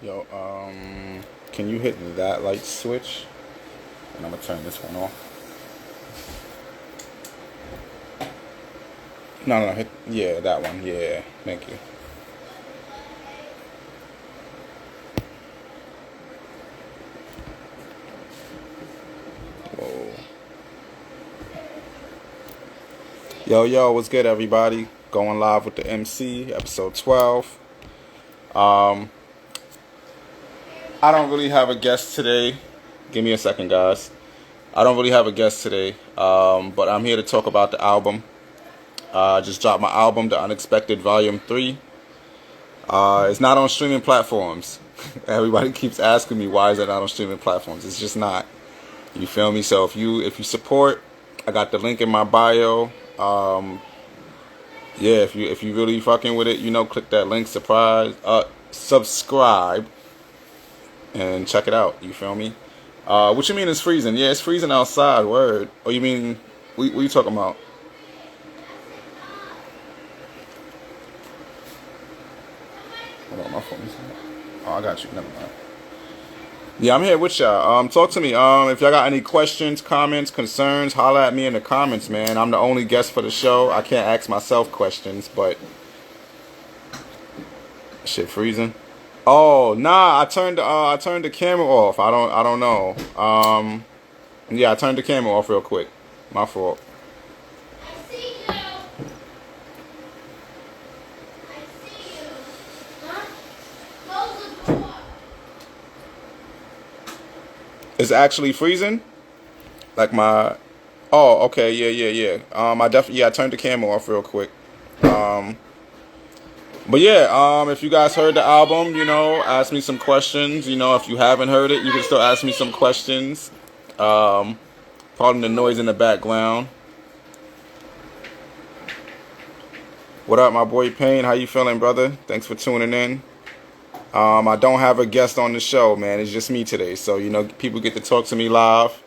Yo, can you hit that light switch? And I'm gonna turn this one off. No, no, hit, yeah, that one. Yeah, thank you. Whoa. Yo, what's good, everybody? Going live with the MC, episode 12. Um, I don't really have a guest today. Give me a second, guys. I don't really have a guest today, but I'm here to talk about the album. I just dropped my album, The Unexpected Volume 3. It's not on streaming platforms. Everybody keeps asking me why is it not on streaming platforms. It's just not. You feel me? So if you support, I got the link in my bio. Yeah, if you really fucking with it, click that link, subscribe, and check it out. You feel me? What you mean it's freezing? Yeah, it's freezing outside. Word. Oh, you mean what you talking about? Hold on, my phone. Oh, I got you. Never mind. Yeah, I'm here with y'all. Talk to me. If y'all got any questions, comments, concerns, holla at me in the comments, man. I'm the only guest for the show. I can't ask myself questions, but shit freezing. Oh, nah, I turned the camera off. I don't know. Yeah, I turned the camera off real quick. My fault. I see you. I see you. Huh? Close the door. It's actually freezing? Like my Oh, okay, yeah. I turned the camera off real quick. But yeah, if you guys heard the album, ask me some questions. If you haven't heard it, you can still ask me some questions. Pardon the noise in the background. What up, my boy Paign? How you feeling, brother? Thanks for tuning in. I don't have a guest on the show, man. It's just me today. So, people get to talk to me live.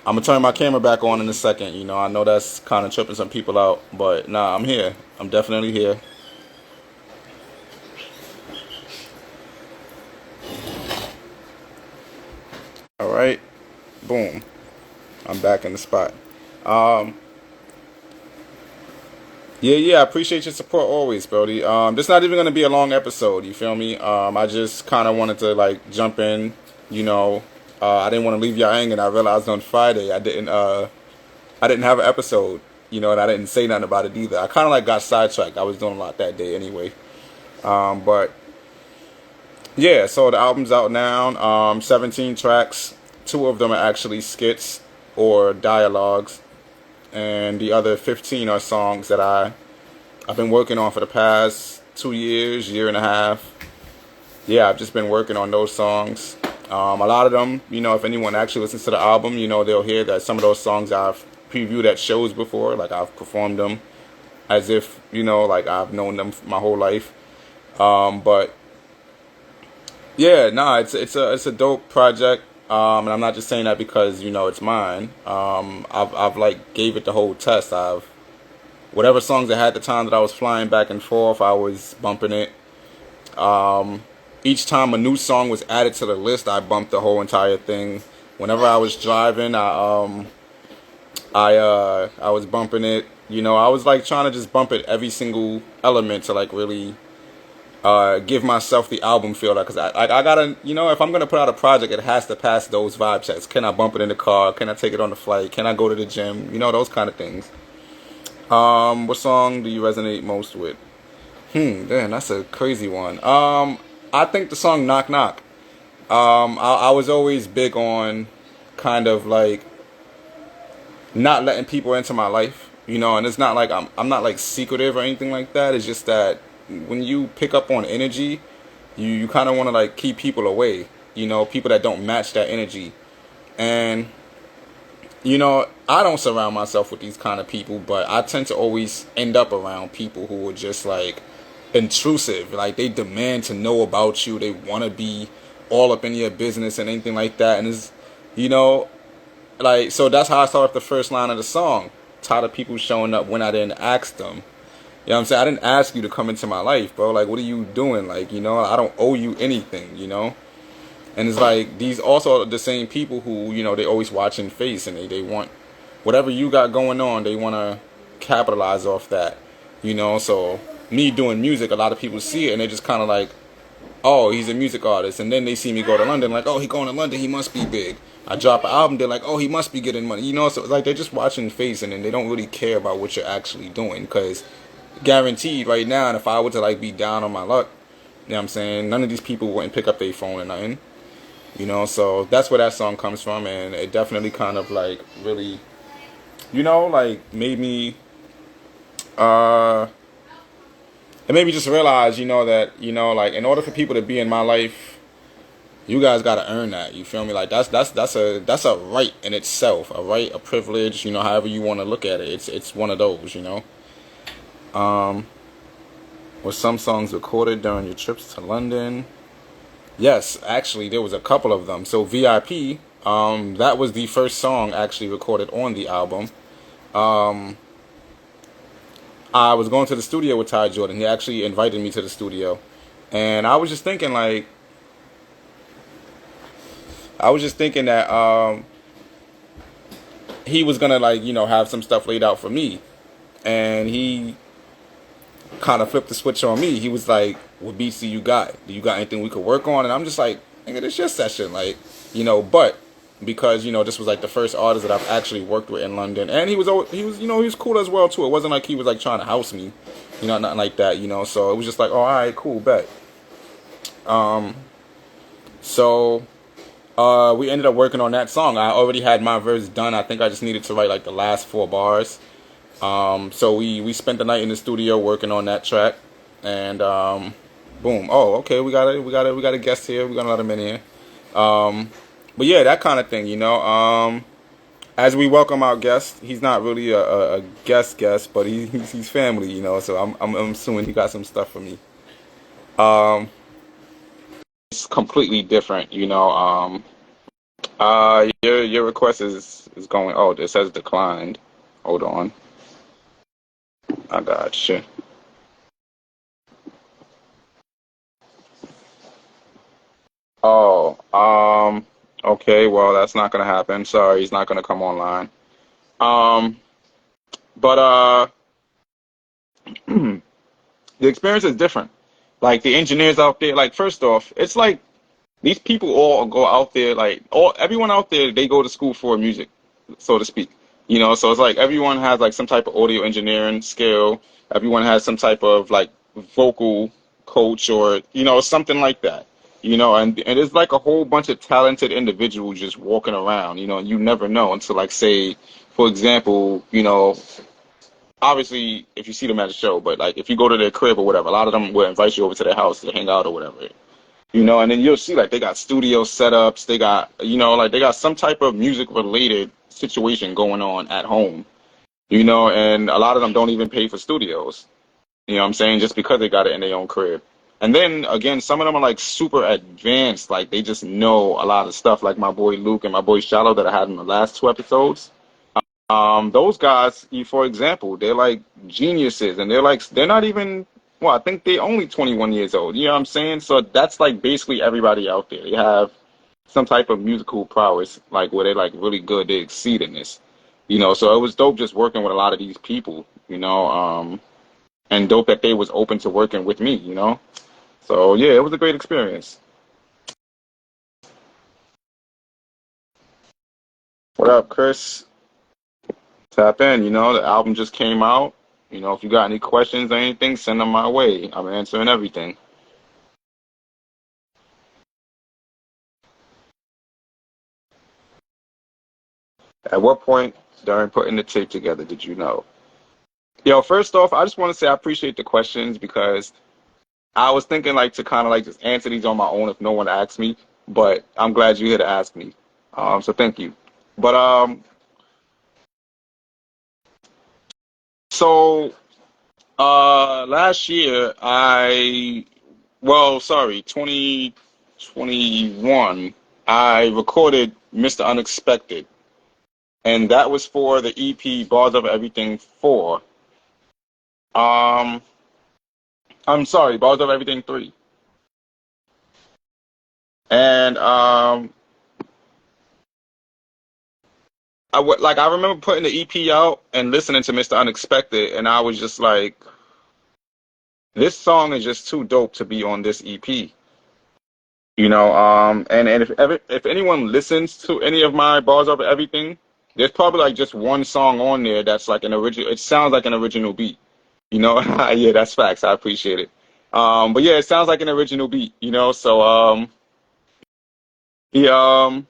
I'm going to turn my camera back on in a second. I know that's kind of tripping some people out. But, nah, I'm here. I'm definitely here. All right. Boom. I'm back in the spot. Yeah, I appreciate your support always, Brody. This not even gonna be a long episode. You feel me? I just kind of wanted to like jump in. I didn't want to leave y'all hanging. I realized on Friday I didn't have an episode. And I didn't say nothing about it either. I kind of like got sidetracked. I was doing a lot that day anyway. But yeah, so the album's out now. 17 tracks. 2 of them are actually skits or dialogues, and the other 15 are songs that I've been working on for the past 2 years, year and a half. Yeah, I've just been working on those songs. A lot of them, if anyone actually listens to the album, they'll hear that some of those songs I've previewed at shows before, like I've performed them as if, like I've known them my whole life. But yeah, nah, it's a dope project. And I'm not just saying that because it's mine. I've like gave it the whole test. Whatever songs I had at the time that I was flying back and forth, I was bumping it. Each time a new song was added to the list, I bumped the whole entire thing. Whenever I was driving, I was bumping it. I was like trying to just bump it every single element to like really give myself the album feel, because I gotta, if I'm gonna put out a project, it has to pass those vibe checks. Can I bump it in the car? Can I take it on the flight? Can I go to the gym? Those kind of things. What song do you resonate most with? Damn, that's a crazy one. I think the song Knock Knock. I was always big on kind of like not letting people into my life, and it's not like I'm not like secretive or anything like that. It's just that when you pick up on energy, you kind of want to like keep people away, people that don't match that energy. And I don't surround myself with these kind of people, but I tend to always end up around people who are just like intrusive. Like they demand to know about you. They want to be all up in your business and anything like that. And it's, so that's how I started the first line of the song. Tired of people showing up when I didn't ask them. know what I'm saying? I didn't ask you to come into my life, bro. Like, what are you doing? Like, you know, I don't owe you anything, you know? And it's like, these also are the same people who, you know, they always watching face, and they want whatever you got going on, they want to capitalize off that, you know? So, me doing music, a lot of people see it, and they just kind of like, oh, he's a music artist. And then they see me go to London, like, oh, he going to London, he must be big. I drop an album, they're like, oh, he must be getting money. You know, so it's like they're just watching face, and then they don't really care about what you're actually doing. Because guaranteed right now, and if I were to like be down on my luck, you know what I'm saying, none of these people wouldn't pick up their phone or nothing. You know, so that's where that song comes from. And it definitely kind of like really, you know, like made me, it made me just realize, you know, that, you know, like in order for people to be in my life, you guys gotta earn that. You feel me? Like that's a right in itself, a right, a privilege. You know, however you want to look at it. It's one of those. You know. Were some songs recorded during your trips to London? Yes, actually, there was a couple of them. So VIP, that was the first song actually recorded on the album. I was going to the studio with Ty Jordan. He actually invited me to the studio, and I was just thinking like. I was just thinking that he was gonna like, you know, have some stuff laid out for me, and he kind of flipped the switch on me. He was like, "What beats do you got? Do you got anything we could work on?" And I'm just like, "Nigga, this your session," like, you know. But because, you know, this was like the first artist that I've actually worked with in London, and he was you know, he was cool as well too. It wasn't like he was like trying to house me, you know, nothing like that, you know. So it was just like, oh, all right, cool, bet. So. We ended up working on that song. I already had my verse done. I think I just needed to write like the last 4 bars. So we spent the night in the studio working on that track, and boom. Oh, okay. We got a guest here. We're gonna let him in here. But yeah, that kind of thing, you know. As we welcome our guest, he's not really a guest, but he's family, you know. So I'm assuming he got some stuff for me. It's completely different, you know. Your request is going. Oh, it says declined. Hold on. I got you. Oh, okay. Well, that's not gonna happen. Sorry, he's not gonna come online. Um, but the experience is different. Like the engineers out there. Like first off, it's like these people all go out there. Like everyone out there, they go to school for music, so to speak. You know, so it's like everyone has like some type of audio engineering skill. Everyone has some type of like vocal coach or, you know, something like that. You know, and it's like a whole bunch of talented individuals just walking around, you know, and you never know until like say, for example, you know, obviously if you see them at a show, but like if you go to their crib or whatever, a lot of them will invite you over to their house to hang out or whatever. You know, and then you'll see like they got studio setups, they got, you know, like they got some type of music related situation going on at home, you know, and a lot of them don't even pay for studios, you know what I'm saying, just because they got it in their own crib. And then again, some of them are like super advanced, like they just know a lot of stuff, like my boy Luke and my boy Shallow that I had in the last 2 episodes. Those guys, for example, they're like geniuses, and they're not even. Well, I think they're only 21 years old. You know what I'm saying? So that's like basically everybody out there. They have some type of musical prowess, like where they're like really good. They exceed in this, you know. So it was dope just working with a lot of these people, you know, and dope that they was open to working with me, you know. So yeah, it was a great experience. What up, Chris? Tap in. You know, the album just came out. You know, if you got any questions or anything, send them my way. I'm answering everything. At what point during putting the tape together did you know? Yo, first off, I just want to say I appreciate the questions because I was thinking like to kind of like just answer these on my own if no one asked me, but I'm glad you're here to ask me. So thank you. But so last year sorry, 2021, I recorded Mr. Unexpected, and that was for the EP Bars of Everything 4. Um, I'm sorry, Balls of Everything 3. And I remember putting the EP out and listening to Mr. Unexpected, and I was just like, this song is just too dope to be on this EP. And if anyone listens to any of my Bars Over Everything, there's probably like just one song on there that's like an original. It sounds like an original beat. Yeah, that's facts. I appreciate it. But yeah, it sounds like an original beat. So he I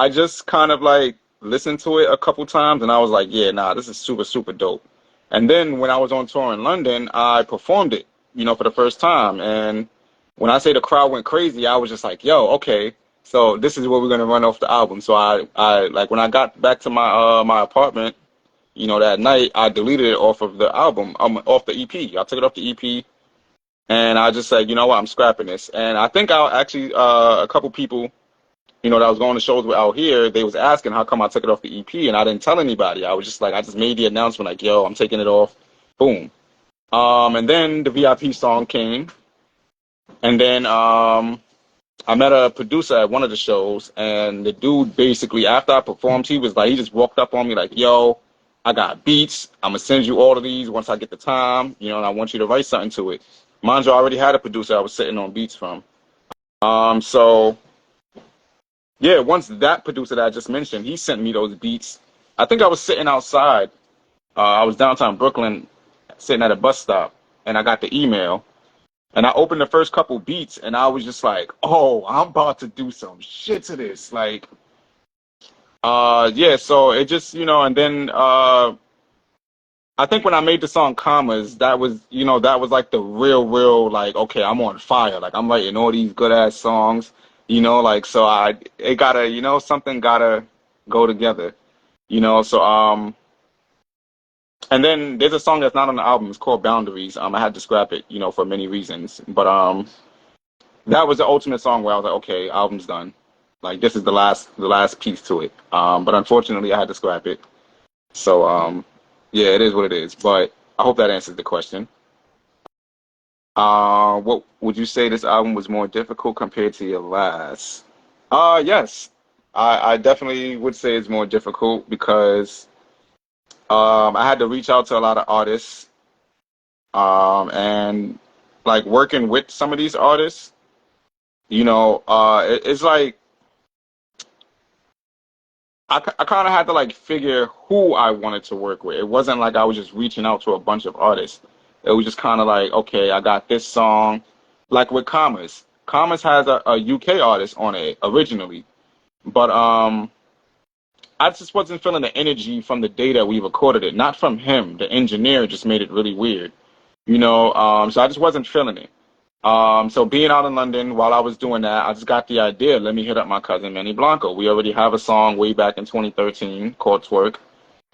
just kind of like listened to it a couple times, and I was like, yeah, nah, this is super super dope. And then when I was on tour in London, I performed it, for the first time, and when I say the crowd went crazy, I was just like, yo, okay, so this is what we're gonna run off the album. So I like when I got back to my apartment, that night, I deleted it off of the album, off the EP. I took it off the EP, and I just said, you know what, I'm scrapping this. And I think I actually a couple people, that was going to shows with out here, they was asking how come I took it off the EP, and I didn't tell anybody. I was just like, I just made the announcement like, yo, I'm taking it off. Boom. And then the VIP song came, and then I met a producer at one of the shows, and the dude basically, after I performed, he just walked up on me like, yo, I got beats. I'm gonna send you all of these once I get the time, and I want you to write something to it. Mind you, I already had a producer I was sitting on beats from. So yeah, once that producer that I just mentioned, he sent me those beats. I think I was sitting outside. I was downtown Brooklyn, sitting at a bus stop, and I got the email. And I opened the first couple beats, and I was just like, "Oh, I'm about to do some shit to this." Like, yeah. So it just, and then I think when I made the song "Commas," that was like the real, like, okay, I'm on fire. Like, I'm writing all these good ass songs, like, so it gotta, something gotta go together, So and then there's a song that's not on the album. It's called "Boundaries." I had to scrap it, for many reasons, but that was the ultimate song where I was like, okay, album's done. Like this is the last piece to it. But unfortunately, I had to scrap it. So yeah, it is what it is. But I hope that answers the question. What would you say this album was more difficult compared to your last? Yes, I definitely would say it's more difficult because I had to reach out to a lot of artists, and like working with some of these artists. It's like I kind of had to like figure who I wanted to work with. It wasn't like I was just reaching out to a bunch of artists. It was just kind of like, okay, I got this song. Like with Commas. Commas has a UK artist on it originally, but I just wasn't feeling the energy from the day that we recorded it. Not from him. The engineer just made it really weird, so I just wasn't feeling it. So being out in London while I was doing that, I just got the idea. Let me hit up my cousin Manny Blanco. We already have a song way back in 2013 called Twerk,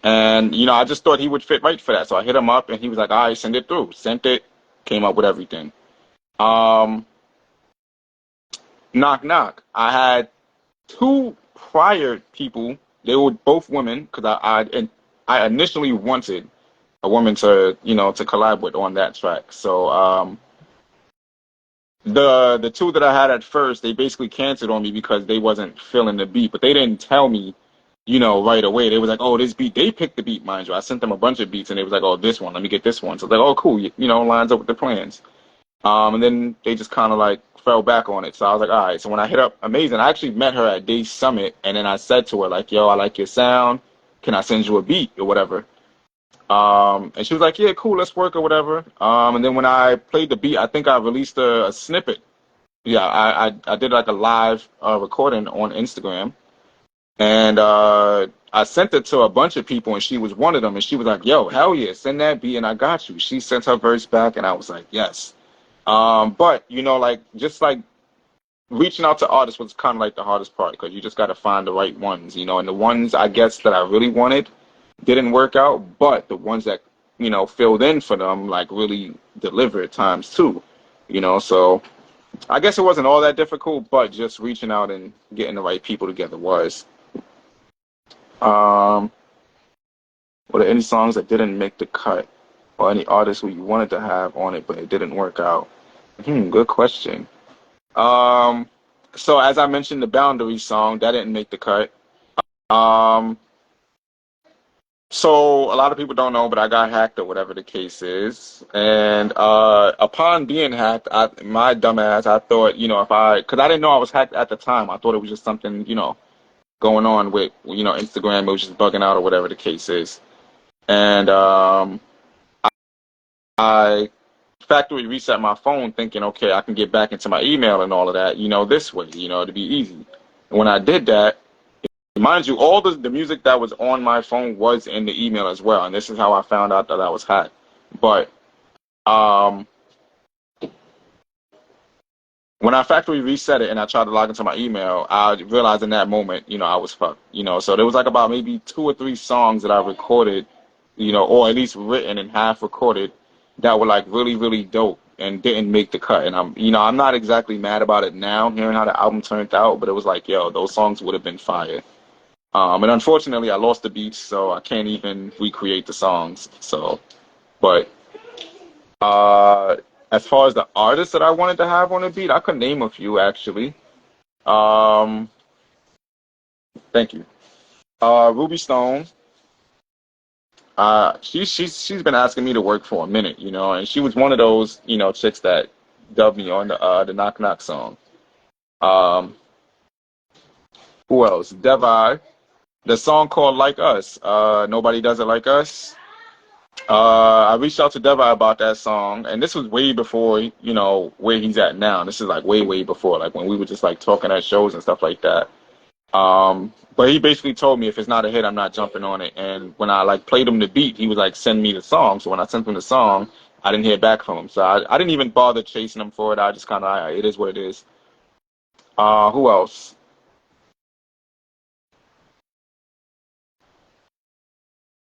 and I just thought he would fit right for that. So I hit him up, and he was like, "All right, send it through." Sent it, came up with everything. Um, Knock knock. I had two prior people. They were both women because I initially wanted a woman to collab with on that track. So the two that I had at first, they basically canceled on me because they wasn't feeling the beat, but they didn't tell me, right away. They was like, "Oh, this beat." They picked the beat, mind you. I sent them a bunch of beats, and they was like, "Oh, this one. Let me get this one." So I was like, "Oh, cool. Lines up with the plans." And then they just kind of like fell back on it. So I was like, "All right." So when I hit up Amazing, I actually met her at Day Summit, and then I said to her like, "Yo, I like your sound. Can I send you a beat or whatever?" And she was like, "Yeah, cool. Let's work or whatever." And then when I played the beat, I think I released a snippet. Yeah, I did like a live recording on Instagram, and I sent it to a bunch of people, and she was one of them. And she was like, "Yo, hell yeah, send that beat, and I got you." She sent her verse back, and I was like, "Yes." But like just like reaching out to artists was kind of like the hardest part because you just got to find the right ones, and the ones I guess that I really wanted didn't work out, but the ones that filled in for them like really delivered times two, so. I guess it wasn't all that difficult, but just reaching out and getting the right people together was. Um, were there any songs that didn't make the cut? or any artist who you wanted to have on it, but it didn't work out? Good question. Um, so as I mentioned, the Boundary song that didn't make the cut. Um, so a lot of people don't know, but I got hacked or whatever the case is. And upon being hacked, my dumbass, I thought, because I didn't know I was hacked at the time. I thought it was just something, going on with, Instagram. It was just bugging out or whatever the case is. And I factory reset my phone thinking, okay, I can get back into my email and all of that, this way, to be easy. And when I did that, mind you, all the music that was on my phone was in the email as well. And this is how I found out that I was hacked. But um, when I factory reset it and I tried to log into my email, I realized in that moment, I was fucked. So there was like about maybe 2 or 3 songs that I recorded, or at least written and half recorded that were like really, really dope and didn't make the cut. And I'm not exactly mad about it now, hearing how the album turned out, but it was like, yo, those songs would have been fire. And unfortunately, I lost the beats, so I can't even recreate the songs. So, but uh, as far as the artists that I wanted to have on the beat, I could name a few actually. Um, Thank you. Ruby Stone. She's been asking me to work for a minute, and she was one of those, chicks that dubbed me on the Knock Knock song. Um, who else? Devi. The song called Like Us. Nobody Does It Like Us. I reached out to Devi about that song, and this was way before, where he's at now. This is like way, way before, like when we were just like talking at shows and stuff like that. But he basically told me if it's not a hit, I'm not jumping on it. And when I like played him the beat, he was like, send me the song. So when I sent him the song, I didn't hear back from him. So I didn't even bother chasing him for it. I just kind of, it is what it is. Who else?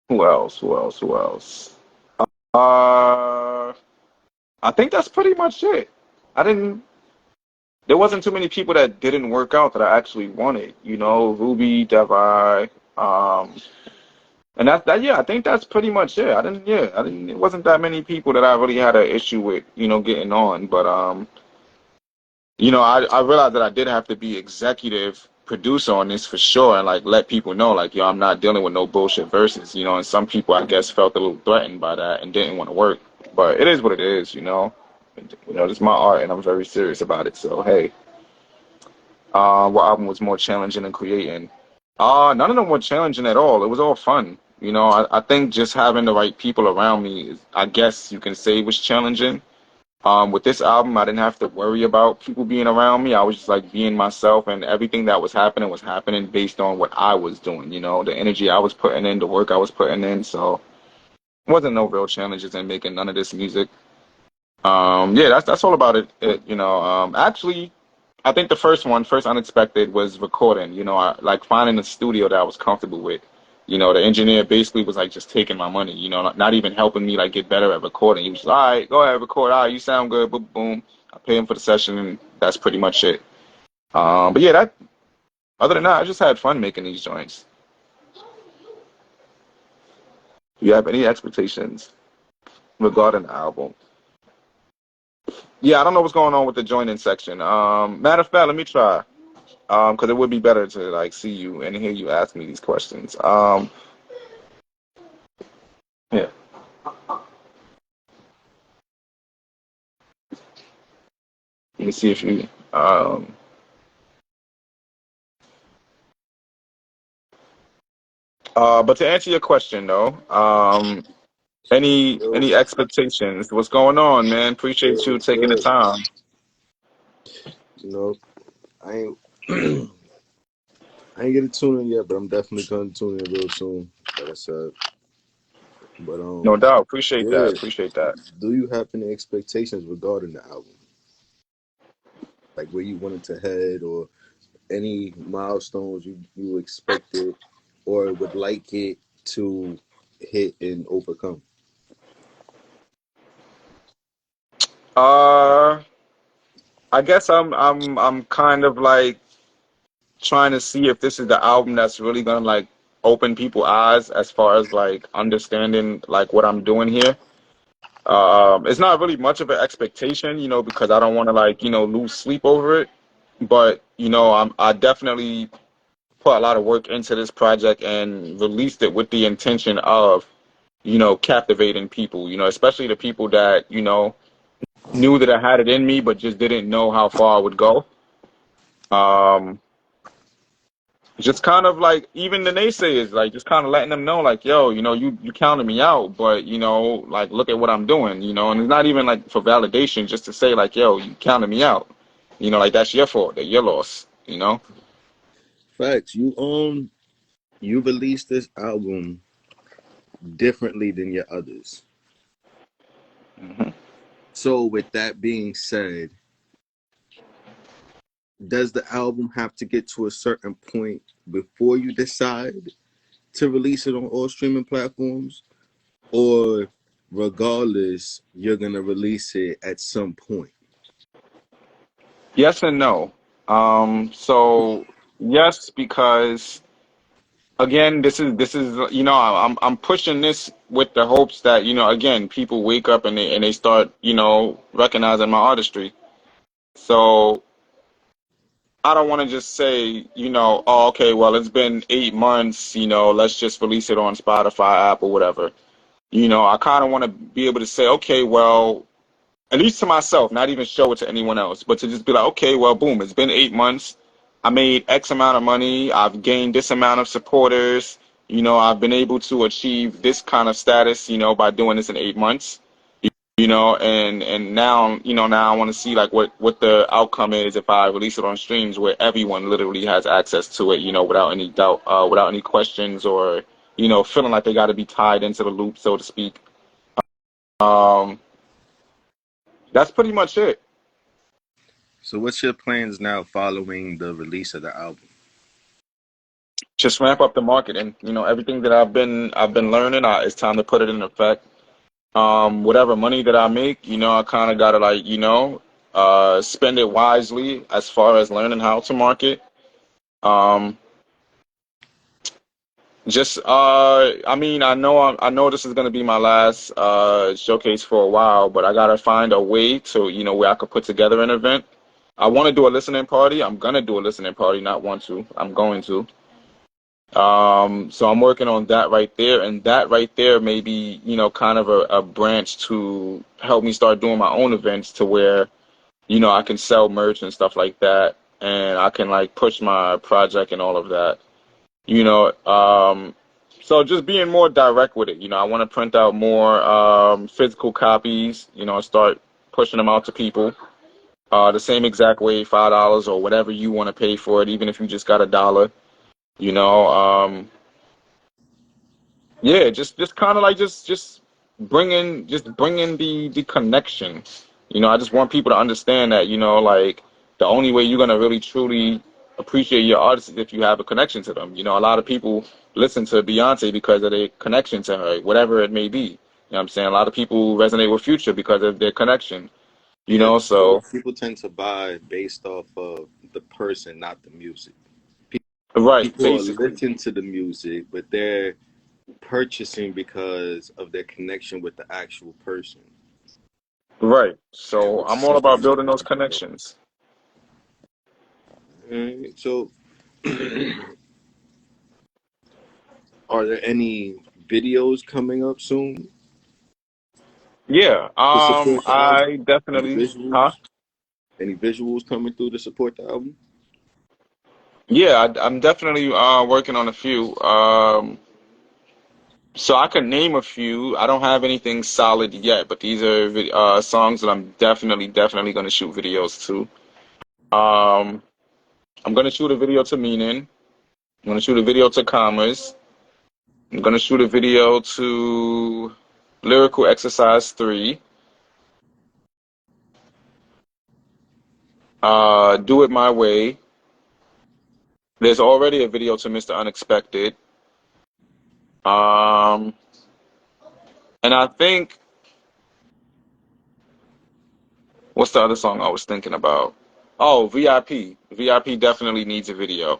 Who else? Who else? Who else? Uh, I think that's pretty much it. I didn't. There wasn't too many people that didn't work out that I actually wanted. Ruby, Devi, and that yeah, I think that's pretty much it. I didn't. It wasn't that many people that I really had an issue with, getting on. But I realized that I did have to be executive producer on this for sure, and like let people know, like, yo, I'm not dealing with no bullshit verses, and some people I guess felt a little threatened by that and didn't want to work. But it is what it is. It's my art, and I'm very serious about it. So hey, what album was more challenging than creating? None of them were challenging at all. It was all fun. I think just having the right people around me, I guess you can say, was challenging. With this album, I didn't have to worry about people being around me. I was just like being myself, and everything that was happening based on what I was doing. The energy I was putting in, the work I was putting in. So it wasn't no real challenges in making none of this music. Yeah, that's all about it. Actually, I think the first unexpected was recording. I like finding a studio that I was comfortable with. The engineer basically was like just taking my money. Not even helping me like get better at recording. He was like, all right, go ahead, record. All right, you sound good. Boom, boom. I pay him for the session, and that's pretty much it. But yeah, that. Other than that, I just had fun making these joints. Do you have any expectations regarding the album? Yeah, I don't know what's going on with the joining section. Matter of fact, let me try. Because it would be better to like see you and hear you ask me these questions. Yeah. Let me see if you. But to answer your question though, Yo, any expectations? What's going on, man? Appreciate yo, you what's taking the good? time. You know, I ain't I ain't get to tune in yet, but I'm definitely gonna tune in real soon, like I said. But No doubt. Appreciate that. yeah. Appreciate that. Do you have any expectations regarding the album? Like where you wanted to head or any milestones you expected or would like it to hit and overcome? Uh, I guess I'm kind of like trying to see if this is the album that's really gonna like open people's eyes as far as like understanding like what I'm doing here. It's not really much of an expectation, because I don't want to like, lose sleep over it. But, I definitely put a lot of work into this project and released it with the intention of, captivating people, especially the people that, knew that I had it in me, but just didn't know how far I would go. Um, just kind of like even the naysayers, like just kind of letting them know, like, yo, you counted me out, but like look at what I'm doing, and it's not even like for validation, just to say like, yo, you counted me out, like that's your fault, that your loss. Facts. You released this album differently than your others. Hmm. So with that being said, does the album have to get to a certain point before you decide to release it on all streaming platforms? Or regardless, you're gonna release it at some point? Yes and no. So yes, because again, this is I'm pushing this with the hopes that again people wake up and they start recognizing my artistry. So I don't want to just say oh, okay, well it's been 8 months, let's just release it on Spotify, app, or whatever. I kind of want to be able to say, okay, well, at least to myself, not even show it to anyone else, but to just be like, okay, well, boom, it's been 8 months. I made X amount of money. I've gained this amount of supporters. I've been able to achieve this kind of status, by doing this in 8 months. And now, now I want to see like what the outcome is if I release it on streams where everyone literally has access to it, without any doubt, without any questions or, feeling like they got to be tied into the loop, so to speak. Um, that's pretty much it. So what's your plans now following the release of the album? Just ramp up the marketing. Everything that I've been learning, it's time to put it in effect. Whatever money that I make, I kind of gotta like, spend it wisely as far as learning how to market. Um, just I mean, I know this is gonna be my last showcase for a while, but I gotta find a way to, where I could put together an event. I want to do a listening party. I'm gonna do a listening party, not want to. I'm going to. So I'm working on that right there, and that right there may be, kind of a branch to help me start doing my own events to where, I can sell merch and stuff like that, and I can like push my project and all of that. You know, um, so just being more direct with it. I want to print out more physical copies. Start pushing them out to people. The same exact way, $5 or whatever you want to pay for it, even if you just got $1. You know, yeah, just kind of like just bringing the connection. I just want people to understand that like the only way you're gonna really truly appreciate your artist is if you have a connection to them. A lot of people listen to Beyonce because of their connection to her, whatever it may be. What I'm saying? A lot of people resonate with Future because of their connection. Yeah, So people tend to buy based off of the person, not the music. right, People are basically, listening to the music, but they're purchasing because of their connection with the actual person. right. And So what's I'm all about something building those connections. so are there any videos coming up soon Yeah. to support the album? I Any definitely, huh? visuals? Any visuals coming through to support the album? Yeah, I'm definitely working on a few. So I can name a few. I don't have anything solid yet, but these are songs that I'm definitely going to shoot videos to. Um, I'm going to shoot a video to Meaning. I'm going to shoot a video to Commas. I'm going to shoot a video to Lyrical Exercise 3. Do It My Way. There's already a video to Mr. Unexpected. Um, and I think, what's the other song I was thinking about? Oh, VIP. VIP definitely needs a video.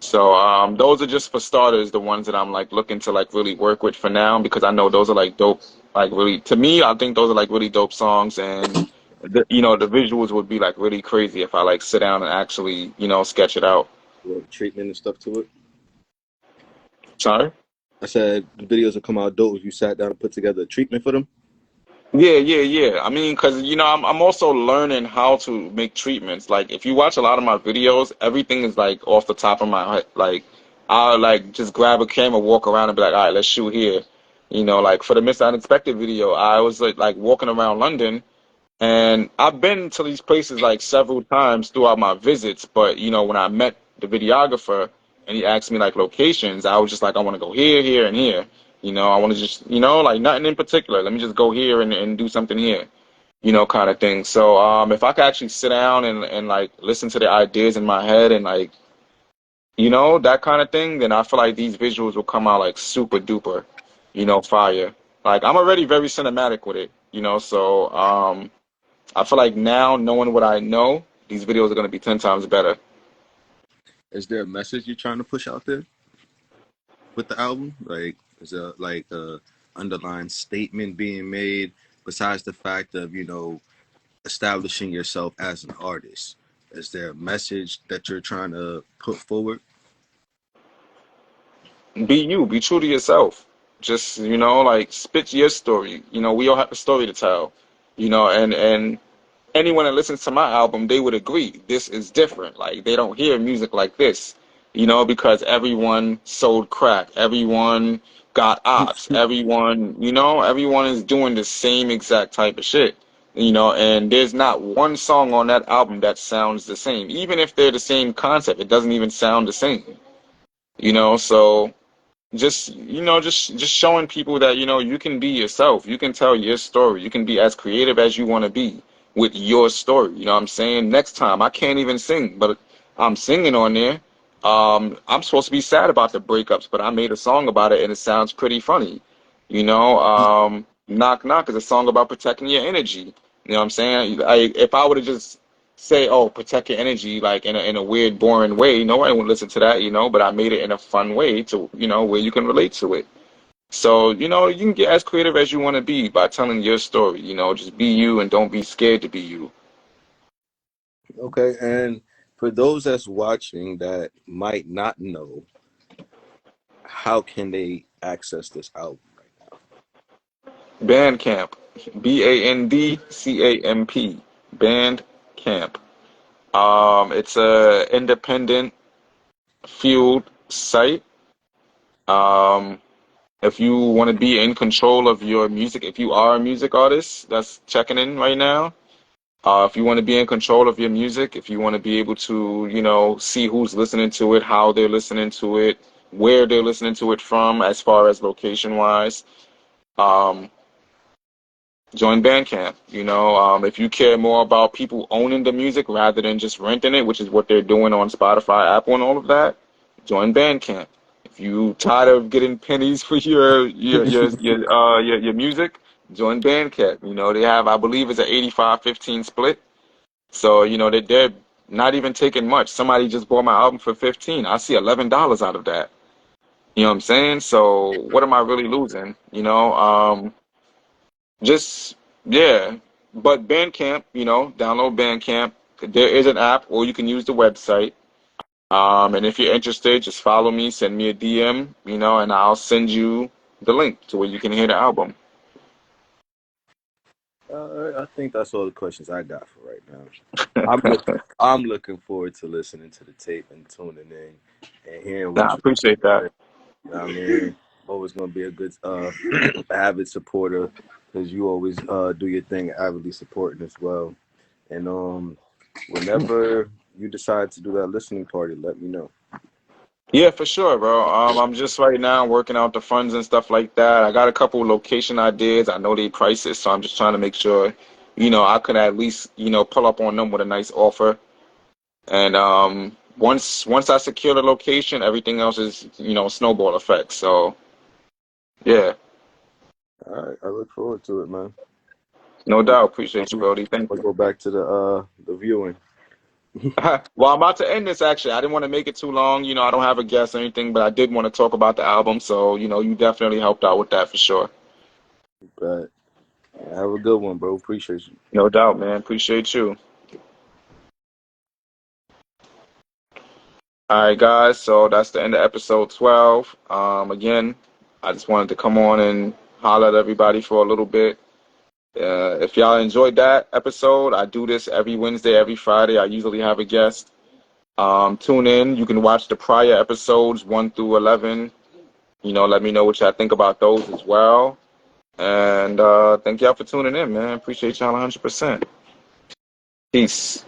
So those are just for starters, the ones that I'm like looking to like really work with for now because I know those are like dope Like really, to me, I think those are like really dope songs, and the visuals would be like really crazy if I like sit down and actually sketch it out. Or treatment and stuff to it. Sorry. I said the videos will come out dope if you sat down and put together a treatment for them. Yeah, yeah, yeah. I mean, because I'm also learning how to make treatments. Like, if you watch a lot of my videos, everything is like off the top of my head. Like, I'll like just grab a camera, walk around, and be like, all right, let's shoot here. Like for the Mr. Unexpected video, I was like walking around London, and I've been to these places like several times throughout my visits. But when I met the videographer and he asked me like locations, I was just like, I want to go here, here, and here. I want to just, like nothing in particular. Let me just go here and do something here, kind of thing. So if I could actually sit down and like listen to the ideas in my head and like, that kind of thing, then I feel like these visuals will come out like super duper, fire. Like I'm already very cinematic with it, so I feel like now knowing what I know, these videos are going to be 10 times better. Is there a message you're trying to push out there with the album? Like, is there like a underlying statement being made besides the fact of establishing yourself as an artist? Is there a message that you're trying to put forward? Be you, be true to yourself. Just, like spit your story. We all have a story to tell, and anyone that listens to my album, they would agree. This is different. Like they don't hear music like this, because everyone sold crack, everyone got ops, everyone is doing the same exact type of shit. And there's not one song on that album that sounds the same. Even if they're the same concept, it doesn't even sound the same. So just showing people that you can be yourself, you can tell your story, you can be as creative as you want to be with your story. You know what I'm saying? Next time I can't even sing, but I'm singing on there. I'm supposed to be sad about the breakups, but I made a song about it and it sounds pretty funny. Knock Knock is a song about protecting your energy. You know what I'm saying? If I would have just say, oh, protect your energy, like in a weird, boring way, nobody would listen to that, but I made it in a fun way to, where you can relate to it. So, you can get as creative as you want to be by telling your story, just be you and don't be scared to be you. Okay, and for those that's watching that might not know, how can they access this album right Bandcamp, Bandcamp, Bandcamp. It's a independent field site. Um, if you want to be in control of your music, if you are a music artist that's checking in right now, if you want to be in control of your music, if you want to be able to, see who's listening to it, how they're listening to it, where they're listening to it from, as far as location wise, um, join Bandcamp. If you care more about people owning the music rather than just renting it, which is what they're doing on Spotify, Apple, and all of that, join Bandcamp. If you tired of getting pennies for your music, join Bandcamp. They have, I believe, it's an 85-15 split. So they're not even taking much. Somebody just bought my album for 15. I see $11 out of that. You know what I'm saying? So what am I really losing? Just yeah. But Bandcamp, download Bandcamp. There is an app, or you can use the website. And if you're interested, just follow me, send me a DM, and I'll send you the link to where you can hear the album. now? I think that's all the questions I got for right now. I'm looking forward to listening to the tape and tuning in and hearing Nah, what I you appreciate that. say. I mean, always gonna be a good avid supporter because you always do your thing avidly supporting as well. And whenever you decide to do that listening party, let me know. Yeah, for sure, bro. I'm just right now working out the funds and stuff like that. I got a couple location ideas. I know they prices, so I'm just trying to make sure, I could at least, pull up on them with a nice offer. And once I secure the location, everything else is, snowball effect. So yeah, All right, I look forward to it, man. no I'm, doubt. Appreciate you, I'm Brody. Thank gonna you. go back to the viewing. Well, I'm about to end this actually. I didn't want to make it too long. I don't have a guest or anything, but I did want to talk about the album. So, you definitely helped out with that for sure. But have a good one, bro. Appreciate you. No doubt, man. Appreciate you. All right, guys. So that's the end of episode 12. Again, I just wanted to come on and holler at everybody for a little bit. If y'all enjoyed that episode, I do this every Wednesday, every Friday. I usually have a guest. Tune in. You can watch the prior episodes 1 through 11. Let me know what y'all think about those as well. And thank y'all for tuning in, man. Appreciate y'all 100%. Peace.